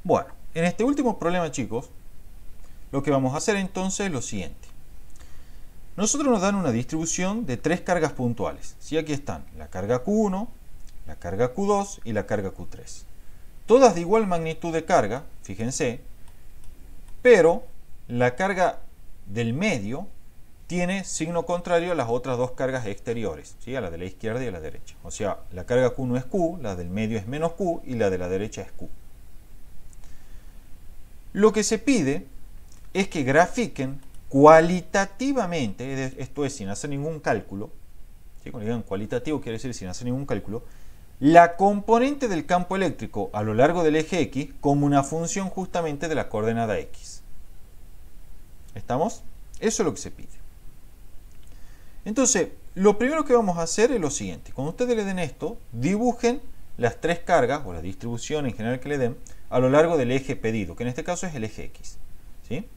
Bueno, en este último problema, chicos, lo que vamos a hacer entonces es lo siguiente. Nosotros nos dan una distribución de tres cargas puntuales. ¿Sí? Aquí están la carga Q1, la carga Q2 y la carga Q3. Todas de igual magnitud de carga, fíjense, pero la carga del medio tiene signo contrario a las otras dos cargas exteriores, ¿sí? A la de la izquierda y a la derecha. O sea, la carga Q1 es Q, la del medio es menos Q y la de la derecha es Q. Lo que se pide es que grafiquen cualitativamente, esto es sin hacer ningún cálculo, ¿sí? Cuando digan cualitativo quiere decir sin hacer ningún cálculo, la componente del campo eléctrico a lo largo del eje X como una función justamente de la coordenada X. ¿Estamos? Eso es lo que se pide. Entonces, lo primero que vamos a hacer es lo siguiente. Cuando ustedes le den esto, dibujen las tres cargas o la distribución en general que le den a lo largo del eje pedido, que en este caso es el eje X. ¿Sí?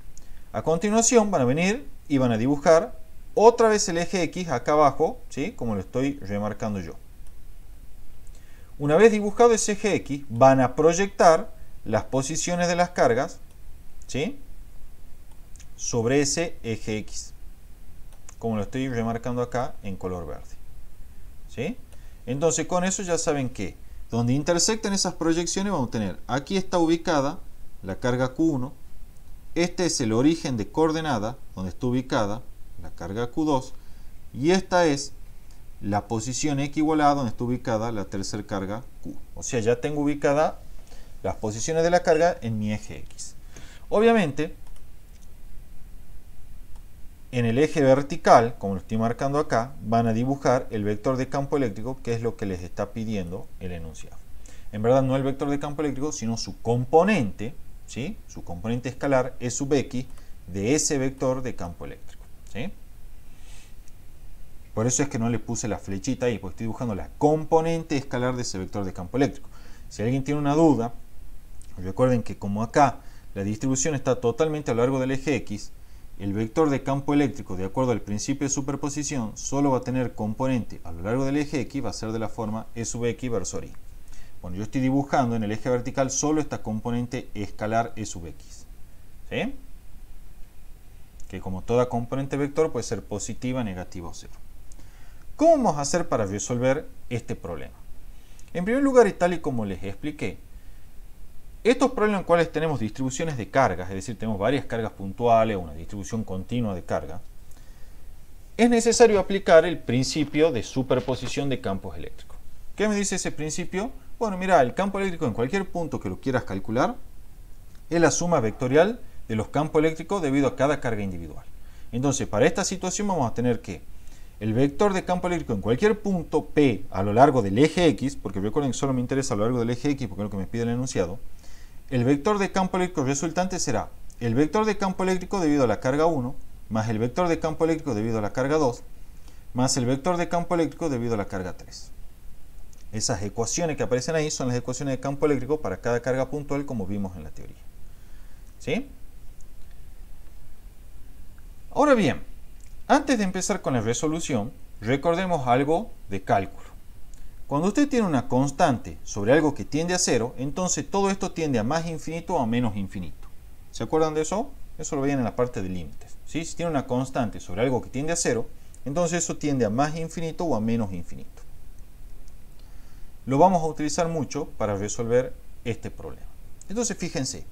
A continuación van a venir y van a dibujar otra vez el eje X acá abajo, ¿sí? Como lo estoy remarcando yo. Una vez dibujado ese eje X, van a proyectar las posiciones de las cargas, ¿sí? Sobre ese eje X, como lo estoy remarcando acá en color verde. ¿Sí? Entonces con eso ya saben que donde intersectan esas proyecciones vamos a tener, aquí está ubicada la carga Q1, este es el origen de coordenada donde está ubicada la carga Q2 y esta es la posición X igualada donde está ubicada la tercera carga Q. O sea, ya tengo ubicada las posiciones de la carga en mi eje X. Obviamente, en el eje vertical, como lo estoy marcando acá, van a dibujar el vector de campo eléctrico, que es lo que les está pidiendo el enunciado. En verdad no el vector de campo eléctrico, sino su componente, ¿sí? Su componente escalar E sub X de ese vector de campo eléctrico. ¿Sí? Por eso es que no le puse la flechita ahí, porque estoy dibujando la componente escalar de ese vector de campo eléctrico. Si alguien tiene una duda, recuerden que como acá la distribución está totalmente a lo largo del eje X, el vector de campo eléctrico, de acuerdo al principio de superposición, solo va a tener componente a lo largo del eje X, va a ser de la forma E sub X versor Y. Bueno, yo estoy dibujando en el eje vertical solo esta componente escalar E sub X. ¿Sí? Que como toda componente vector puede ser positiva, negativa o cero. ¿Cómo vamos a hacer para resolver este problema? En primer lugar, y tal y como les expliqué, estos problemas en los cuales tenemos distribuciones de cargas, es decir, tenemos varias cargas puntuales o una distribución continua de carga, es necesario aplicar el principio de superposición de campos eléctricos. ¿Qué me dice ese principio? Bueno, mira, el campo eléctrico en cualquier punto que lo quieras calcular es la suma vectorial de los campos eléctricos debido a cada carga individual. Entonces, para esta situación vamos a tener que el vector de campo eléctrico en cualquier punto P a lo largo del eje X, porque recuerden que solo me interesa a lo largo del eje X porque es lo que me pide el enunciado, el vector de campo eléctrico resultante será el vector de campo eléctrico debido a la carga 1, más el vector de campo eléctrico debido a la carga 2, más el vector de campo eléctrico debido a la carga 3. Esas ecuaciones que aparecen ahí son las ecuaciones de campo eléctrico para cada carga puntual como vimos en la teoría. ¿Sí? Ahora bien, antes de empezar con la resolución, recordemos algo de cálculo. Cuando usted tiene una constante sobre algo que tiende a cero, entonces todo esto tiende a más infinito o a menos infinito. ¿Se acuerdan de eso? Eso lo veían en la parte de límites. ¿Sí? Si tiene una constante sobre algo que tiende a cero, entonces eso tiende a más infinito o a menos infinito. Lo vamos a utilizar mucho para resolver este problema. Entonces fíjense,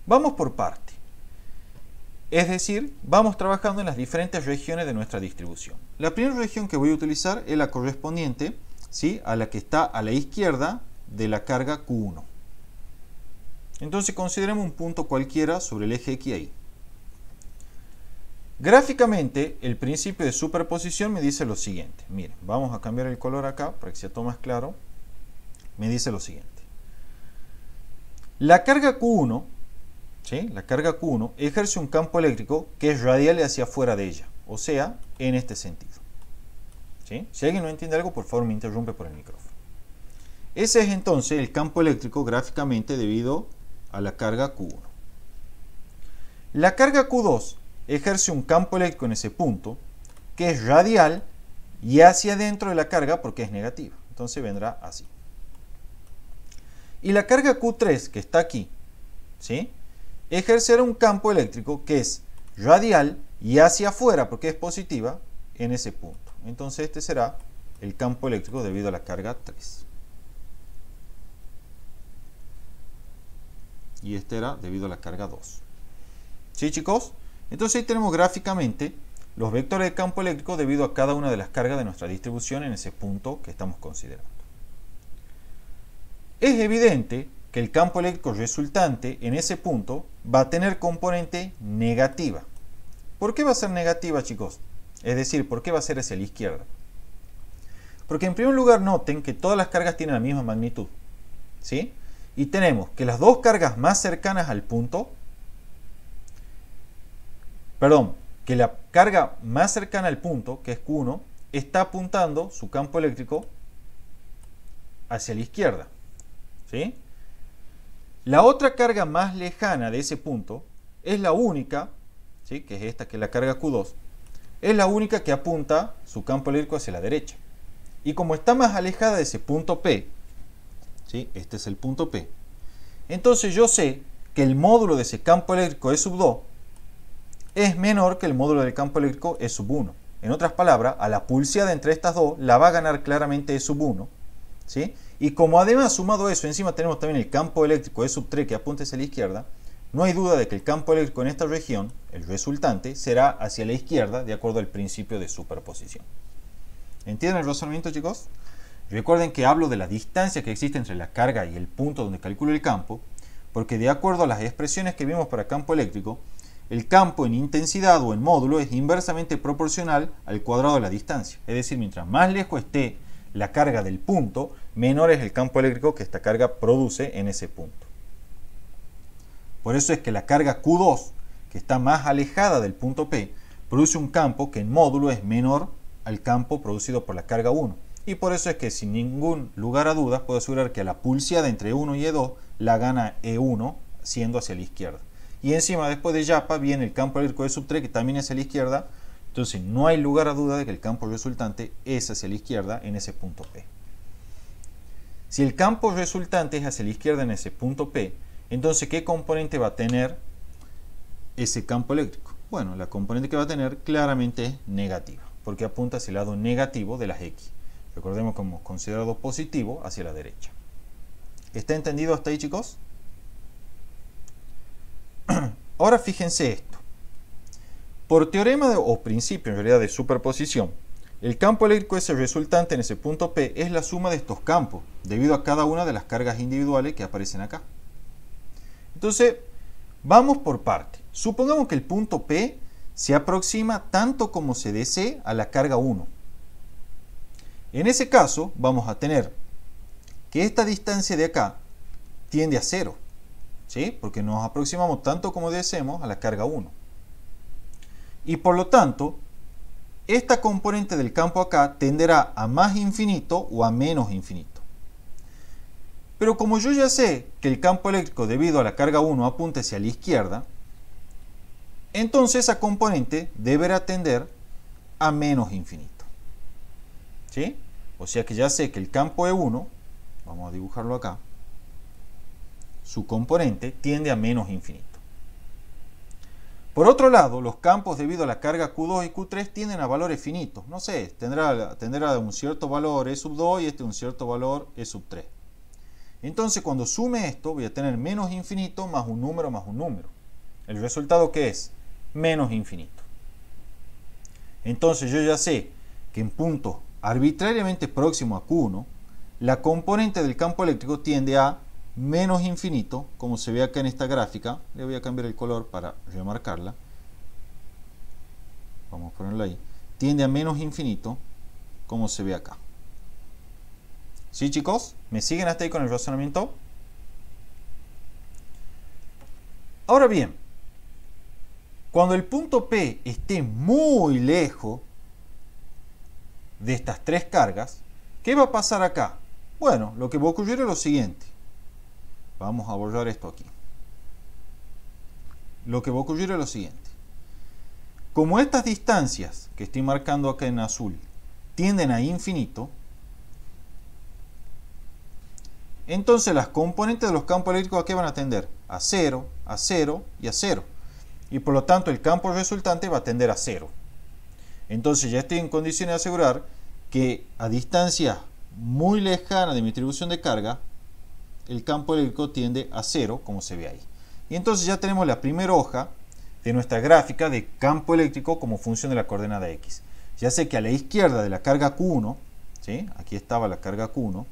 vamos por parte. Es decir, vamos trabajando en las diferentes regiones de nuestra distribución. La primera región que voy a utilizar es la correspondiente, ¿sí?, a la que está a la izquierda de la carga Q1. Entonces consideremos un punto cualquiera sobre el eje X ahí. Gráficamente, el principio de superposición me dice lo siguiente. Miren, vamos a cambiar el color acá para que sea todo más claro. Me dice lo siguiente. La carga Q1, ¿sí?, la carga Q1 ejerce un campo eléctrico que es radial hacia afuera de ella, o sea, en este sentido. ¿Sí? Si alguien no entiende algo, por favor me interrumpe por el micrófono. Ese es entonces el campo eléctrico gráficamente debido a la carga Q1. La carga Q2 ejerce un campo eléctrico en ese punto que es radial y hacia adentro de la carga porque es negativa. Entonces vendrá así. Y la carga Q3 que está aquí ¿sí?, ejercerá un campo eléctrico que es radial y hacia afuera, porque es positiva, en ese punto. Entonces este será el campo eléctrico debido a la carga 3. Y este era debido a la carga 2. ¿Sí, chicos? Entonces ahí tenemos gráficamente los vectores de campo eléctrico debido a cada una de las cargas de nuestra distribución en ese punto que estamos considerando. Es evidente que el campo eléctrico resultante en ese punto va a tener componente negativa. ¿Por qué va a ser negativa, chicos? Es decir, ¿por qué va a ser hacia la izquierda? Porque en primer lugar noten que todas las cargas tienen la misma magnitud, ¿sí? Y tenemos que las dos cargas más cercanas al punto, que la carga más cercana al punto, que es Q1, está apuntando su campo eléctrico hacia la izquierda, ¿sí? La otra carga más lejana de ese punto es la única, ¿sí?, que es esta, que es la carga Q2, es la única que apunta su campo eléctrico hacia la derecha. Y como está más alejada de ese punto P, ¿sí?, este es el punto P, entonces yo sé que el módulo de ese campo eléctrico E sub 2 es menor que el módulo del campo eléctrico E sub 1. En otras palabras, a la pulseada entre estas dos la va a ganar claramente E sub 1, ¿sí? Y como además sumado a eso, encima tenemos también el campo eléctrico E sub 3 que apunta hacia la izquierda, no hay duda de que el campo eléctrico en esta región, el resultante, será hacia la izquierda de acuerdo al principio de superposición. ¿Entienden el razonamiento, chicos? Recuerden que hablo de la distancia que existe entre la carga y el punto donde calculo el campo, porque de acuerdo a las expresiones que vimos para campo eléctrico, el campo en intensidad o en módulo es inversamente proporcional al cuadrado de la distancia. Es decir, mientras más lejos esté la carga del punto, menor es el campo eléctrico que esta carga produce en ese punto. Por eso es que la carga Q2, que está más alejada del punto P, produce un campo que en módulo es menor al campo producido por la carga 1. Y por eso es que sin ningún lugar a dudas puedo asegurar que a la pulseada entre E1 y E2 la gana E1 siendo hacia la izquierda. Y encima después de YAPA viene el campo eléctrico E sub 3 que también es hacia la izquierda. Entonces no hay lugar a duda de que el campo resultante es hacia la izquierda en ese punto P. Si el campo resultante es hacia la izquierda en ese punto P, entonces ¿qué componente va a tener ese campo eléctrico? Bueno, la componente que va a tener claramente es negativa, porque apunta hacia el lado negativo de las X. Recordemos que hemos considerado positivo hacia la derecha. ¿Está entendido hasta ahí, chicos? Ahora fíjense esto. Por teorema o principio en realidad de superposición, el campo eléctrico ese resultante en ese punto P es la suma de estos campos, debido a cada una de las cargas individuales que aparecen acá. Entonces, vamos por parte. Supongamos que el punto P se aproxima tanto como se desee a la carga 1. En ese caso, vamos a tener que esta distancia de acá tiende a 0. ¿Sí? Porque nos aproximamos tanto como deseemos a la carga 1. Y por lo tanto, esta componente del campo acá tenderá a más infinito o a menos infinito. Pero como yo ya sé que el campo eléctrico debido a la carga 1 apunta hacia la izquierda, entonces esa componente deberá tender a menos infinito. ¿Sí? O sea que ya sé que el campo E1, vamos a dibujarlo acá, su componente tiende a menos infinito. Por otro lado, los campos debido a la carga Q2 y Q3 tienden a valores finitos. No sé, tendrá un cierto valor E sub 2 y un cierto valor E sub 3. Entonces, cuando sume esto, voy a tener menos infinito más un número más un número. ¿El resultado qué es? Menos infinito. Entonces, yo ya sé que en puntos arbitrariamente próximos a Q1, la componente del campo eléctrico tiende a menos infinito, como se ve acá en esta gráfica. Le voy a cambiar el color para remarcarla. Vamos a ponerla ahí. Tiende a menos infinito, como se ve acá. ¿Sí, chicos? ¿Me siguen hasta ahí con el razonamiento? Ahora bien, cuando el punto P esté muy lejos de estas tres cargas, ¿qué va a pasar acá? Bueno, lo que va a ocurrir es lo siguiente. Vamos a borrar esto aquí. Lo que va a ocurrir es lo siguiente. Como estas distancias que estoy marcando acá en azul tienden a infinito, Entonces las componentes de los campos eléctricos, ¿a qué van a tender? A 0, a 0 y a 0. Y por lo tanto el campo resultante va a tender a 0. Entonces ya estoy en condiciones de asegurar que a distancia muy lejana de mi distribución de carga, el campo eléctrico tiende a 0, como se ve ahí. Y entonces ya tenemos la primera hoja de nuestra gráfica de campo eléctrico como función de la coordenada X. Ya sé que a la izquierda de la carga Q1, ¿sí? Aquí estaba la carga Q1,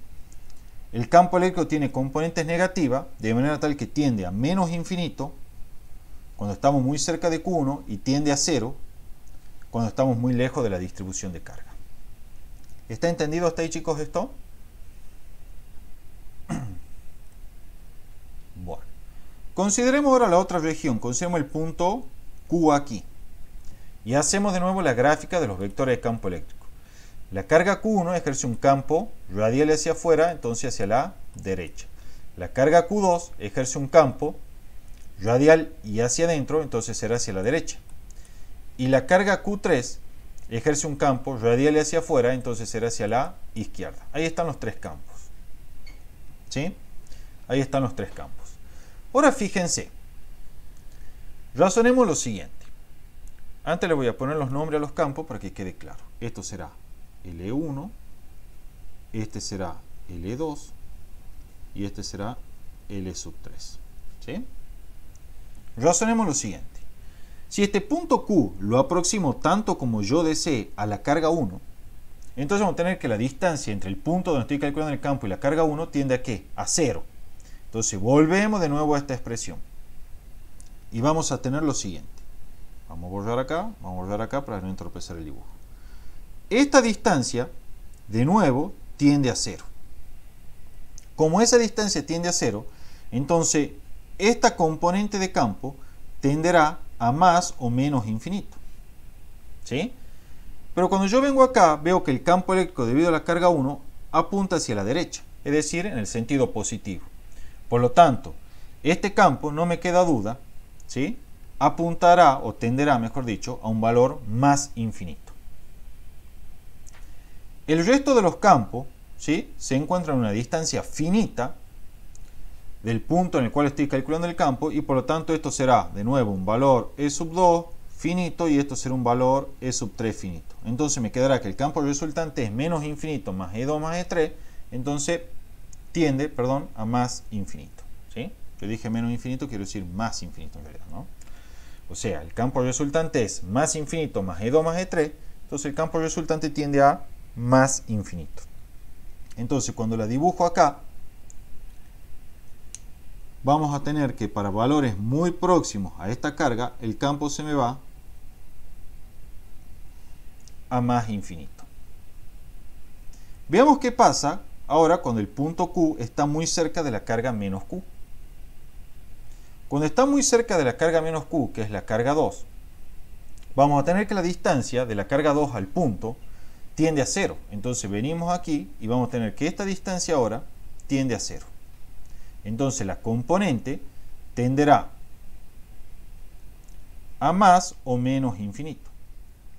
el campo eléctrico tiene componentes negativas, de manera tal que tiende a menos infinito cuando estamos muy cerca de Q1 y tiende a 0 cuando estamos muy lejos de la distribución de carga. ¿Está entendido hasta ahí, chicos, esto? Bueno. Consideremos ahora la otra región. Consideremos el punto Q aquí. Y hacemos de nuevo la gráfica de los vectores de campo eléctrico. La carga Q1 ejerce un campo radial hacia afuera, entonces hacia la derecha. La carga Q2 ejerce un campo radial y hacia adentro, entonces será hacia la derecha. Y la carga Q3 ejerce un campo radial hacia afuera, entonces será hacia la izquierda. Ahí están los tres campos. ¿Sí? Ahí están los tres campos. Ahora fíjense. Razonemos lo siguiente. Antes le voy a poner los nombres a los campos para que quede claro. Esto será L1, este será L2 y este será L3. ¿Sí? Razonemos lo siguiente. Si este punto Q lo aproximo tanto como yo desee a la carga 1, entonces vamos a tener que la distancia entre el punto donde estoy calculando el campo y la carga 1 tiende a ¿qué? A 0. Entonces volvemos de nuevo a esta expresión. Y vamos a tener lo siguiente. Vamos a borrar acá para no entorpecer el dibujo. Esta distancia, de nuevo, tiende a 0. Como esa distancia tiende a 0, entonces esta componente de campo tenderá a más o menos infinito. ¿Sí? Pero cuando yo vengo acá, veo que el campo eléctrico debido a la carga 1 apunta hacia la derecha, es decir, en el sentido positivo. Por lo tanto, este campo, no me queda duda, ¿sí? Apuntará o tenderá, mejor dicho, a un valor más infinito. El resto de los campos, ¿sí? Se encuentran a una distancia finita del punto en el cual estoy calculando el campo y por lo tanto esto será de nuevo un valor E sub 2 finito y esto será un valor E sub 3 finito. Entonces me quedará que el campo resultante es menos infinito más E2 más E3, entonces tiende, perdón, a más infinito. ¿Sí? Yo dije menos infinito, quiero decir más infinito en realidad, ¿no? O sea, el campo resultante es más infinito más E2 más E3, entonces el campo resultante tiende a más infinito. Entonces cuando la dibujo acá, vamos a tener que para valores muy próximos a esta carga, el campo se me va a más infinito. Veamos qué pasa ahora cuando el punto Q está muy cerca de la carga menos Q. Cuando está muy cerca de la carga menos Q, que es la carga 2, vamos a tener que la distancia de la carga 2 al punto tiende a 0. Entonces venimos aquí y vamos a tener que esta distancia ahora tiende a 0. Entonces la componente tenderá a más o menos infinito.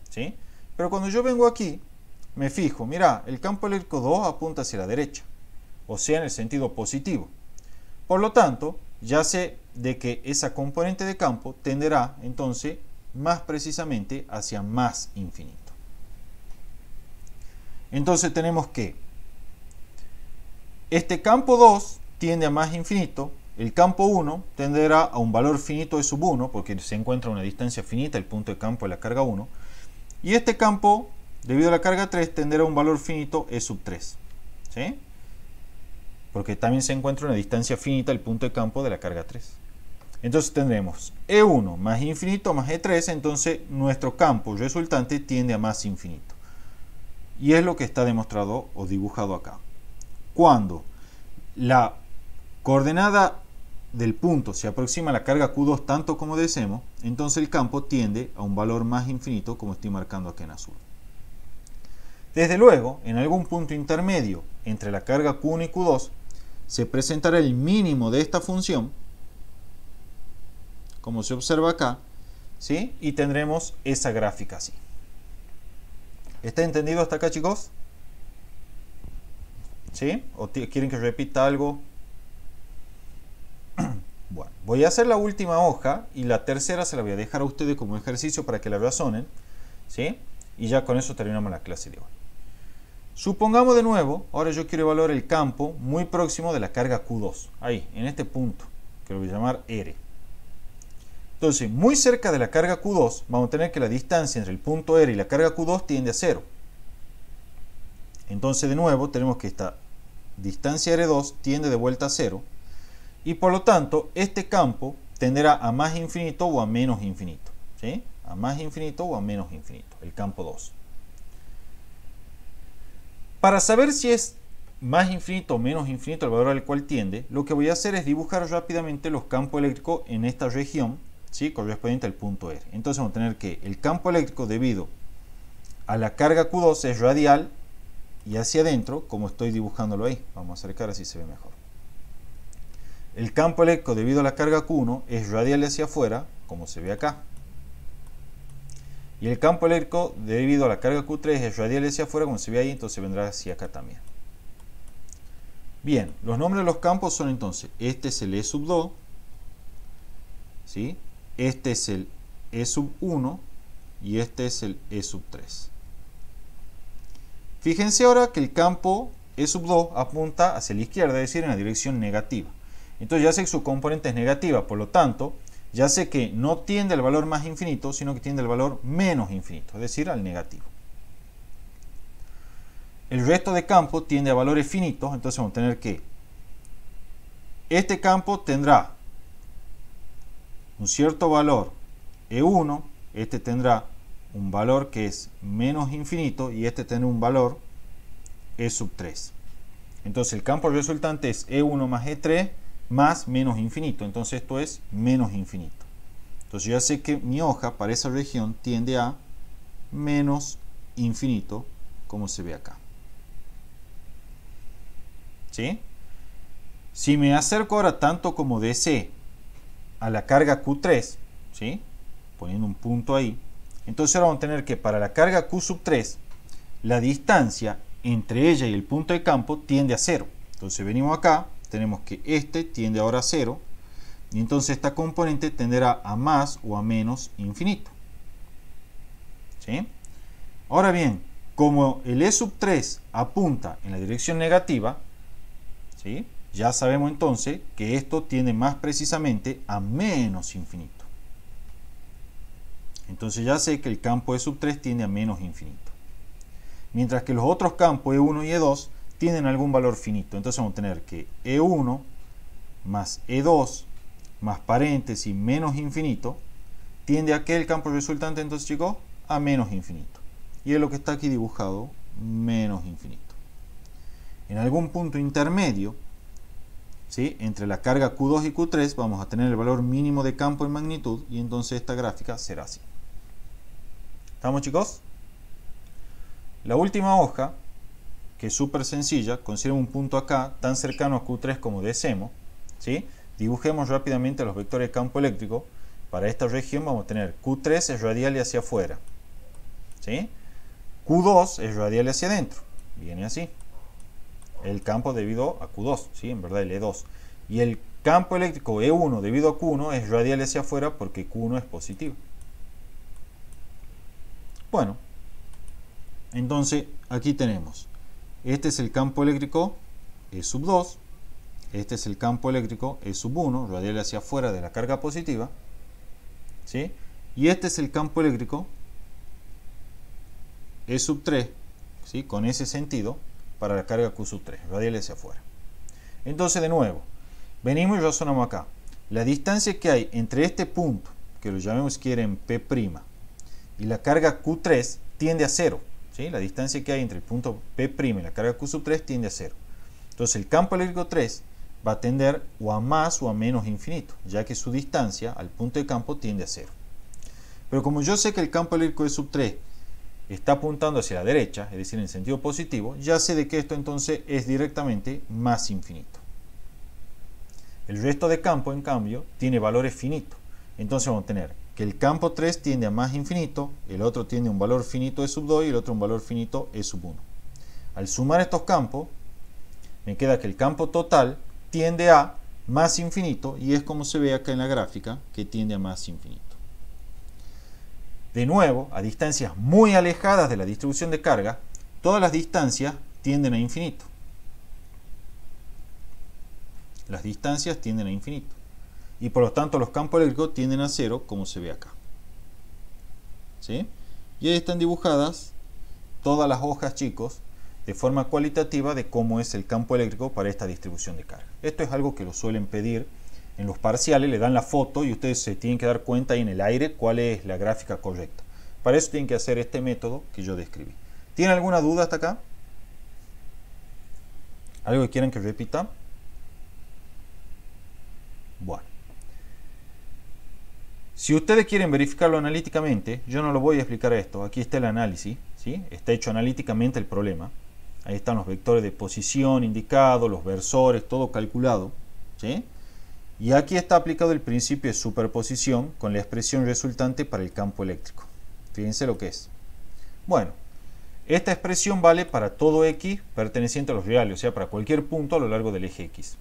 ¿Sí? Pero cuando yo vengo aquí, me fijo, mira, el campo eléctrico 2 apunta hacia la derecha, o sea, en el sentido positivo. Por lo tanto, ya sé de que esa componente de campo tenderá entonces más precisamente hacia más infinito. Entonces tenemos que este campo 2 tiende a más infinito, el campo 1 tenderá a un valor finito de sub 1, porque se encuentra a una distancia finita el punto de campo de la carga 1, y este campo, debido a la carga 3, tenderá a un valor finito E sub 3. ¿Sí? Porque también se encuentra a una distancia finita el punto de campo de la carga 3. Entonces tendremos E1 más infinito más E3, entonces nuestro campo resultante tiende a más infinito. Y es lo que está demostrado o dibujado acá. Cuando la coordenada del punto se aproxima a la carga Q2 tanto como deseemos, entonces el campo tiende a un valor más infinito como estoy marcando aquí en azul. Desde luego, en algún punto intermedio entre la carga Q1 y Q2, se presentará el mínimo de esta función, como se observa acá, ¿sí? Y tendremos esa gráfica así. ¿Está entendido hasta acá, chicos? ¿Sí? ¿O quieren que repita algo? Bueno, voy a hacer la última hoja y la tercera se la voy a dejar a ustedes como ejercicio para que la razonen, ¿sí? Y ya con eso terminamos la clase de hoy. Supongamos de nuevo, ahora yo quiero evaluar el campo muy próximo de la carga Q2, ahí, en este punto, que lo voy a llamar R. Entonces, muy cerca de la carga Q2, vamos a tener que la distancia entre el punto R y la carga Q2 tiende a 0. Entonces, de nuevo, tenemos que esta distancia R2 tiende de vuelta a 0. Y por lo tanto, este campo tenderá a más infinito o a menos infinito. ¿Sí? A más infinito o a menos infinito, el campo 2. Para saber si es más infinito o menos infinito el valor al cual tiende, lo que voy a hacer es dibujar rápidamente los campos eléctricos en esta región, ¿sí? Correspondiente al punto R. Entonces vamos a tener que el campo eléctrico debido a la carga Q2 es radial y hacia adentro, como estoy dibujándolo ahí. Vamos a acercar así se ve mejor. El campo eléctrico debido a la carga Q1 es radial hacia afuera, como se ve acá. Y el campo eléctrico debido a la carga Q3 es radial hacia afuera, como se ve ahí, entonces vendrá hacia acá también. Bien, los nombres de los campos son entonces, este es el E sub 2, ¿sí? Este es el E sub 1 y este es el E sub 3. Fíjense ahora que el campo E sub 2 apunta hacia la izquierda, es decir, en la dirección negativa. Entonces ya sé que su componente es negativa, por lo tanto, ya sé que no tiende al valor más infinito, sino que tiende al valor menos infinito, es decir, al negativo. El resto de campo tiende a valores finitos, entonces vamos a tener que este campo tendrá un cierto valor E1, este tendrá un valor que es menos infinito y este tendrá un valor E sub 3. Entonces el campo resultante es E1 más E3 más menos infinito, entonces esto es menos infinito. Entonces ya sé que mi hoja para esa región tiende a menos infinito, como se ve acá. ¿Sí? Si me acerco ahora tanto como DC a la carga Q3, ¿sí? Poniendo un punto ahí, entonces ahora vamos a tener que para la carga Q sub 3, la distancia entre ella y el punto de campo tiende a 0. Entonces venimos acá, tenemos que este tiende ahora a 0, y entonces esta componente tenderá a más o a menos infinito. ¿Sí? Ahora bien, como el E sub 3 apunta en la dirección negativa, ¿sí? Ya sabemos entonces que esto tiende más precisamente a menos infinito. Entonces ya sé que el campo E sub 3 tiende a menos infinito. Mientras que los otros campos E1 y E2 tienen algún valor finito. Entonces vamos a tener que E1 más E2 más paréntesis menos infinito tiende a que el campo resultante, entonces chicos, a menos infinito. Y es lo que está aquí dibujado, menos infinito. En algún punto intermedio, ¿sí? Entre la carga Q2 y Q3 vamos a tener el valor mínimo de campo en magnitud y entonces esta gráfica será así. ¿Estamos, chicos? La última hoja, que es súper sencilla, considera un punto acá tan cercano a Q3 como deseemos, ¿sí? Dibujemos rápidamente los vectores de campo eléctrico. Para esta región vamos a tener Q3 es radial y hacia afuera, ¿sí? Q2 es radial hacia adentro, viene así. El campo debido a Q2, ¿sí? En verdad el E2. Y el campo eléctrico E1 debido a Q1 es radial hacia afuera porque Q1 es positivo. Bueno, entonces aquí tenemos, este es el campo eléctrico E sub 2, este es el campo eléctrico E sub 1, radial hacia afuera de la carga positiva, ¿sí? Y este es el campo eléctrico E sub 3, ¿sí? Con ese sentido, para la carga Q sub 3, radial hacia afuera. Entonces, de nuevo, venimos y razonamos acá. La distancia que hay entre este punto, que lo llamemos si quieren P', y la carga Q3 tiende a 0. ¿Sí? La distancia que hay entre el punto P' y la carga Q sub 3 tiende a 0. Entonces, el campo eléctrico 3 va a tender o a más o a menos infinito, ya que su distancia al punto de campo tiende a 0. Pero como yo sé que el campo eléctrico de sub 3 está apuntando hacia la derecha, es decir, en sentido positivo, ya sé de que esto entonces es directamente más infinito. El resto de campo, en cambio, tiene valores finitos. Entonces vamos a tener que el campo 3 tiende a más infinito, el otro tiende a un valor finito E sub 2 y el otro un valor finito E sub 1. Al sumar estos campos, me queda que el campo total tiende a más infinito, y es como se ve acá en la gráfica, que tiende a más infinito. De nuevo, a distancias muy alejadas de la distribución de carga, todas las distancias tienden a infinito. Las distancias tienden a infinito. Y por lo tanto los campos eléctricos tienden a cero, como se ve acá. ¿Sí? Y ahí están dibujadas todas las hojas, chicos, de forma cualitativa de cómo es el campo eléctrico para esta distribución de carga. Esto es algo que lo suelen pedir en los parciales, le dan la foto y ustedes se tienen que dar cuenta ahí en el aire cuál es la gráfica correcta. Para eso tienen que hacer este método que yo describí. ¿Tienen alguna duda hasta acá? ¿Algo que quieran que repita? Bueno. Si ustedes quieren verificarlo analíticamente, yo no lo voy a explicar esto. Aquí está el análisis, ¿sí? Está hecho analíticamente el problema. Ahí están los vectores de posición indicados, los versores, todo calculado, ¿sí? Y aquí está aplicado el principio de superposición con la expresión resultante para el campo eléctrico. Fíjense lo que es. Bueno, esta expresión vale para todo X perteneciente a los reales, o sea, para cualquier punto a lo largo del eje X.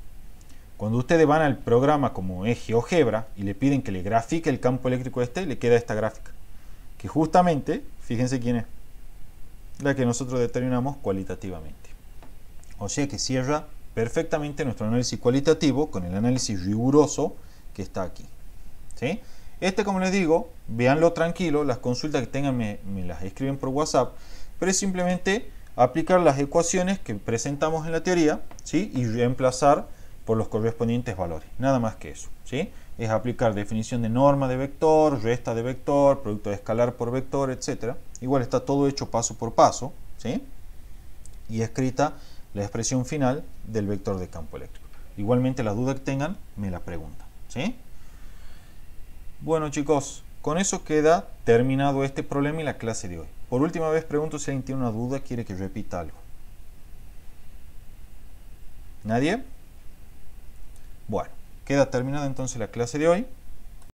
Cuando ustedes van al programa como es GeoGebra y le piden que le grafique el campo eléctrico le queda esta gráfica. Que justamente, fíjense quién es, la que nosotros determinamos cualitativamente. O sea que cierra perfectamente nuestro análisis cualitativo con el análisis riguroso que está aquí. ¿Sí? Como les digo, véanlo tranquilo, las consultas que tengan me las escriben por WhatsApp, pero es simplemente aplicar las ecuaciones que presentamos en la teoría, ¿sí? Y reemplazar por los correspondientes valores, nada más que eso, ¿sí? Es aplicar definición de norma de vector, resta de vector, producto de escalar por vector, etc. Igual está todo hecho paso por paso, ¿sí? Y escrita la expresión final del vector de campo eléctrico. Igualmente la duda que tengan, me la preguntan, ¿sí? Bueno, chicos, con eso queda terminado este problema y la clase de hoy. Por última vez pregunto si alguien tiene una duda, quiere que repita algo. ¿Nadie? Bueno, queda terminada entonces la clase de hoy.